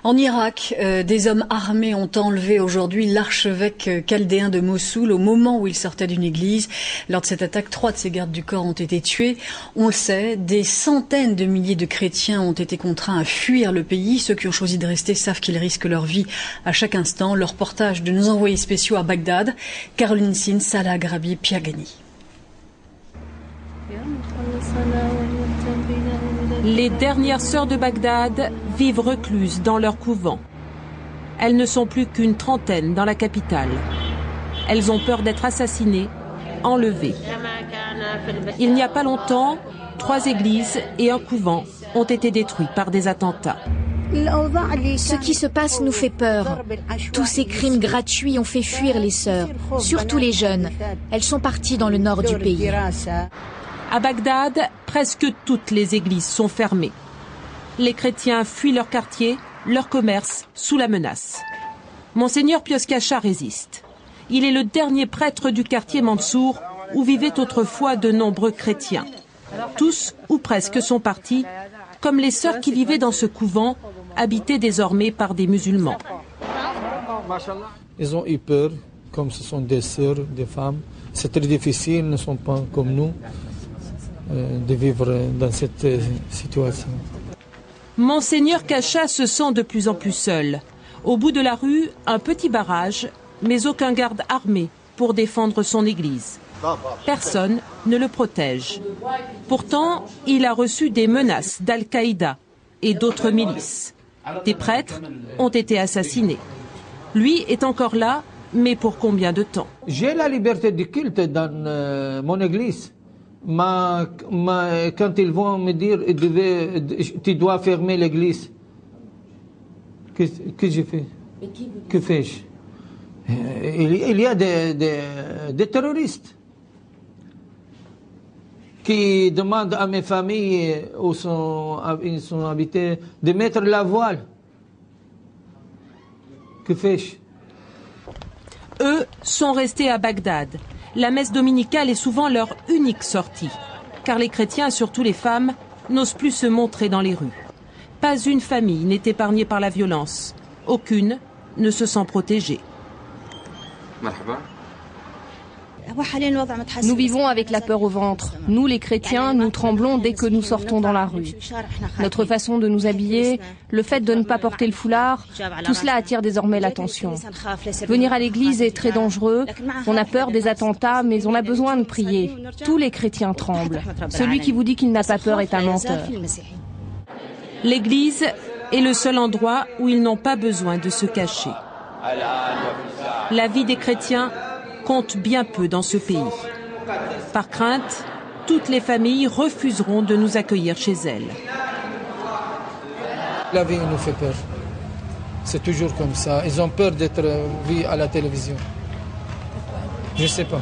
En Irak, des hommes armés ont enlevé aujourd'hui l'archevêque chaldéen de Mossoul au moment où il sortait d'une église. Lors de cette attaque, 3 de ses gardes du corps ont été tués. On le sait, des centaines de milliers de chrétiens ont été contraints à fuir le pays. Ceux qui ont choisi de rester savent qu'ils risquent leur vie à chaque instant. Le reportage de nos envoyés spéciaux à Bagdad, Caroline Sin, Salah Grabi, Piagani. Les dernières sœurs de Bagdad vivent recluses dans leur couvent. Elles ne sont plus qu'une trentaine dans la capitale. Elles ont peur d'être assassinées, enlevées. Il n'y a pas longtemps, 3 églises et un couvent ont été détruits par des attentats. Ce qui se passe nous fait peur. Tous ces crimes gratuits ont fait fuir les sœurs, surtout les jeunes. Elles sont parties dans le nord du pays. À Bagdad, presque toutes les églises sont fermées. Les chrétiens fuient leur quartier, leur commerce, sous la menace. Monseigneur Pius Kacha résiste. Il est le dernier prêtre du quartier Mansour, où vivaient autrefois de nombreux chrétiens. Tous, ou presque, sont partis, comme les sœurs qui vivaient dans ce couvent, habité désormais par des musulmans. Ils ont eu peur, comme ce sont des sœurs, des femmes. C'est très difficile, ils ne sont pas comme nous, de vivre dans cette situation. Monseigneur Kacha se sent de plus en plus seul. Au bout de la rue, un petit barrage, mais aucun garde armé pour défendre son église. Personne ne le protège. Pourtant, il a reçu des menaces d'Al-Qaïda et d'autres milices. Des prêtres ont été assassinés. Lui est encore là, mais pour combien de temps? J'ai la liberté de culte dans mon église. Quand ils vont me dire tu dois fermer l'église, que je fais? Que fais-je? Il y a des terroristes qui demandent à mes familles où ils sont habités de mettre la voile. Que fais-je? Eux sont restés à Bagdad. La messe dominicale est souvent leur unique sortie, car les chrétiens, surtout les femmes, n'osent plus se montrer dans les rues. Pas une famille n'est épargnée par la violence. Aucune ne se sent protégée. Nous vivons avec la peur au ventre. Nous, les chrétiens, nous tremblons dès que nous sortons dans la rue. Notre façon de nous habiller, le fait de ne pas porter le foulard, tout cela attire désormais l'attention. Venir à l'église est très dangereux. On a peur des attentats, mais on a besoin de prier. Tous les chrétiens tremblent. Celui qui vous dit qu'il n'a pas peur est un menteur. L'église est le seul endroit où ils n'ont pas besoin de se cacher. La vie des chrétiens compte bien peu dans ce pays. Par crainte, toutes les familles refuseront de nous accueillir chez elles. La vie nous fait peur. C'est toujours comme ça. Ils ont peur d'être vus à la télévision. Je ne sais pas.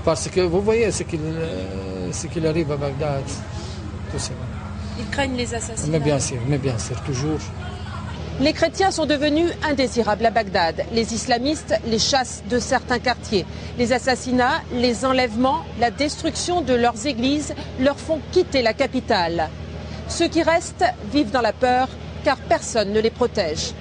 Parce que vous voyez ce qu'il arrive à Bagdad. Tout ça. Ils craignent les assassinats. Mais bien sûr, toujours. Les chrétiens sont devenus indésirables à Bagdad. Les islamistes les chassent de certains quartiers. Les assassinats, les enlèvements, la destruction de leurs églises leur font quitter la capitale. Ceux qui restent vivent dans la peur car personne ne les protège.